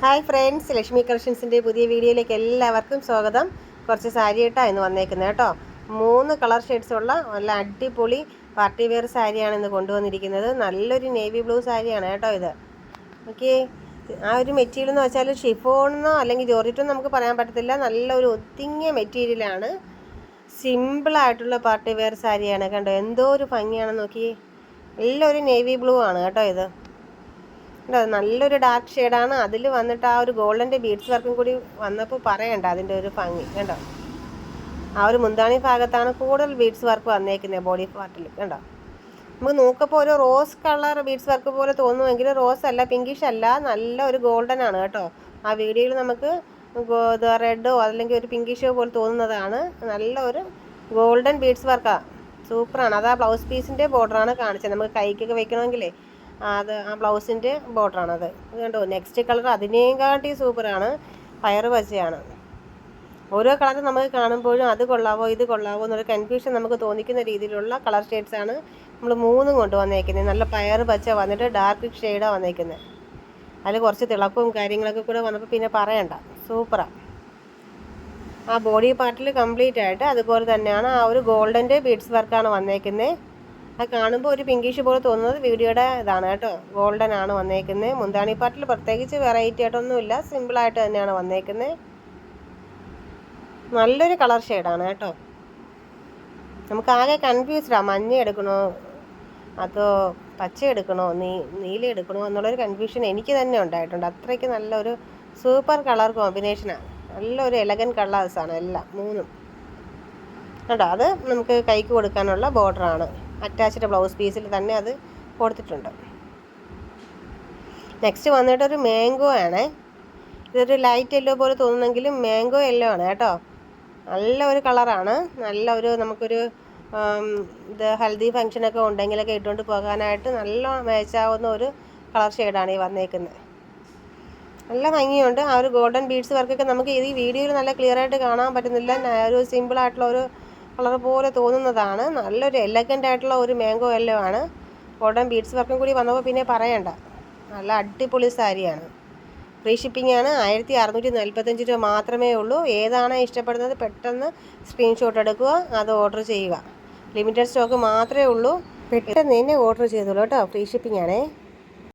Hi friends, Lakshmi കളക്ഷൻസിൻ്റെ പുതിയ വീഡിയോയിലേക്ക് എല്ലാവർക്കും സ്വാഗതം. കുറച്ച് സാരി ആയിട്ടാണ് ഇന്ന് വന്നേക്കുന്നത് കേട്ടോ. 3 കളർ ഷെയ്ഡ്സുള്ള നല്ല അടിപൊളി പാർട്ടി വെയർ സാരിയാണ് ഇന്ന് കൊണ്ടുവന്നിരിക്കുന്നത്. നല്ലൊരു നേവി ബ്ലൂ സാരിയാണ് കേട്ടോ ഇത്. ഓക്കെ, ആ ഒരു മെറ്റീരിയൽ എന്ന് വെച്ചാൽ ഷിഫോണെന്നോ അല്ലെങ്കിൽ ജോർജറ്റോ നമുക്ക് പറയാൻ പറ്റത്തില്ല. നല്ലൊരു ഒതുങ്ങിയ മെറ്റീരിയലാണ്. സിമ്പിളായിട്ടുള്ള പാർട്ടി വെയർ സാരിയാണ്. കണ്ടോ എന്തോ ഒരു ഭംഗിയാണെന്ന് നോക്കി. നല്ലൊരു നേവി ബ്ലൂ ആണ് കേട്ടോ ഇത്. നല്ലൊരു ഡാർക്ക് ഷെയ്ഡാണ്. അതിൽ വന്നിട്ട് ആ ഒരു ഗോൾഡൻ്റെ ബീഡ്സ് വർക്കും കൂടി വന്നപ്പോൾ പറയണ്ട അതിൻ്റെ ഒരു ഭംഗി. കണ്ടോ, ആ ഒരു മുന്താണി ഭാഗത്താണ് കൂടുതൽ ബീഡ്സ് വർക്ക് വന്നേക്കുന്നത് ബോഡി പാർട്ടിൽ. കണ്ടോ, നമുക്ക് നോക്കപ്പോൾ ഒരു റോസ് കളർ ബീഡ്സ് വർക്ക് പോലെ തോന്നുമെങ്കിലും റോസ് അല്ല, പിങ്കിഷ് അല്ല, നല്ല ഒരു ഗോൾഡൻ ആണ് കേട്ടോ. ആ വീഡിയോയിൽ നമുക്ക് റെഡോ അല്ലെങ്കിൽ ഒരു പിങ്കിഷോ പോലെ തോന്നുന്നതാണ്. നല്ല ഒരു ഗോൾഡൻ ബീഡ്സ് വർക്കാണ്, സൂപ്പറാണ്. അത് ആ ബ്ലൗസ് പീസിൻ്റെ ബോർഡറാണ് കാണിച്ചത്. നമുക്ക് കൈക്കൊക്കെ വെക്കണമെങ്കിലേ അത് ആ ബ്ലൗസിൻ്റെ ബോർഡറാണത്. കണ്ടോ, നെക്സ്റ്റ് കളർ അതിനേയും കാട്ടി സൂപ്പറാണ്. പയറ് പച്ചയാണ്. ഓരോ കളർ നമുക്ക് കാണുമ്പോഴും അത് കൊള്ളാവോ ഇത് കൊള്ളാവോ എന്നൊരു കൺഫ്യൂഷൻ നമുക്ക് തോന്നിക്കുന്ന രീതിയിലുള്ള കളർ ഷെയ്ഡ്സാണ് നമ്മൾ 3 കൊണ്ടുവന്നേക്കുന്നത്. നല്ല പയറ് പച്ച വന്നിട്ട് ഡാർക്ക് ഷെയ്ഡാണ് വന്നേക്കുന്നത്. അതിൽ കുറച്ച് തിളക്കവും കാര്യങ്ങളൊക്കെ കൂടെ വന്നപ്പോൾ പിന്നെ പറയണ്ട, സൂപ്പറാണ്. ആ ബോഡി പാർട്ടിൽ കംപ്ലീറ്റ് ആയിട്ട് അതുപോലെ തന്നെയാണ് ആ ഒരു ഗോൾഡൻ്റെ ബീഡ്സ് വർക്കാണ് വന്നേക്കുന്നത്. അത് കാണുമ്പോൾ ഒരു പിങ്കിഷ് പോലെ തോന്നുന്നത് വീഡിയോയുടെ ഇതാണ് കേട്ടോ. ഗോൾഡൻ ആണ് വന്നേക്കുന്നത്. മുന്താണി പാർട്ടിൽ പ്രത്യേകിച്ച് വെറൈറ്റി ആയിട്ടൊന്നുമില്ല, സിമ്പിളായിട്ട് തന്നെയാണ് വന്നേക്കുന്നത്. നല്ലൊരു കളർ ഷെയ്ഡാണ് കേട്ടോ. നമുക്കാകെ കൺഫ്യൂസ്ഡാണ്, മഞ്ഞ എടുക്കണോ അതോ പച്ച എടുക്കണോ നീല എടുക്കണോ എന്നുള്ളൊരു കൺഫ്യൂഷൻ എനിക്ക് തന്നെ ഉണ്ടായിട്ടുണ്ട്. അത്രയ്ക്ക് നല്ലൊരു സൂപ്പർ കളർ കോമ്പിനേഷനാണ്. നല്ലൊരു എലഗൻ കളേഴ്സാണ് എല്ലാം 3 കേട്ടോ. അത് നമുക്ക് കൈക്ക് കൊടുക്കാനുള്ള ബോർഡറാണ്. അറ്റാച്ച്ഡ് ബ്ലൗസ് പീസിൽ തന്നെ അത് കൊടുത്തിട്ടുണ്ട്. നെക്സ്റ്റ് വന്നിട്ടൊരു മാംഗോ ആണ്. ഇതൊരു ലൈറ്റ് യെല്ലോ പോലെ തോന്നുന്നെങ്കിലും മാംഗോ യെല്ലോ ആണ് കേട്ടോ. നല്ല ഒരു കളറാണ്. നല്ല ഒരു നമുക്കൊരു ഇത് ഹൽദി ഫങ്ഷനൊക്കെ ഉണ്ടെങ്കിലൊക്കെ ഇട്ടുകൊണ്ട് പോകാനായിട്ട് നല്ല മാച്ചാവുന്ന ഒരു കളർ ഷെയ്ഡാണ് ഈ വന്നേക്കുന്നത്. നല്ല ഭംഗിയുണ്ട്. ആ ഒരു ഗോൾഡൻ ബീഡ്സ് വർക്കൊക്കെ നമുക്ക് ഈ വീഡിയോയിൽ നല്ല ക്ലിയർ ആയിട്ട് കാണാൻ പറ്റുന്നില്ല. ഒരു സിമ്പിളായിട്ടുള്ള ഒരു കളർ പോലെ തോന്നുന്നതാണ്. നല്ലൊരു എലഗൻ്റ് ആയിട്ടുള്ള ഒരു മാംഗോ യെല്ലോ ആണ്. ഗോൾഡൻ ബീഡ്സ് വർക്കും കൂടി വന്നപ്പോൾ പിന്നെ പറയണ്ട, നല്ല അടിപൊളി സാരിയാണ്. ഫ്രീ ഷിപ്പിംഗ് ആണ്. 1645 രൂപ മാത്രമേ ഉള്ളൂ. ഏതാണ് ഇഷ്ടപ്പെടുന്നത് പെട്ടെന്ന് സ്ക്രീൻഷോട്ട് എടുക്കുക, അത് ഓർഡർ ചെയ്യുക. ലിമിറ്റഡ് സ്റ്റോക്ക് മാത്രമേ ഉള്ളൂ. പെട്ടെന്ന് തന്നെ ഓർഡർ ചെയ്തോളൂ കേട്ടോ. ഫ്രീ ഷിപ്പിംഗ് ആണേ.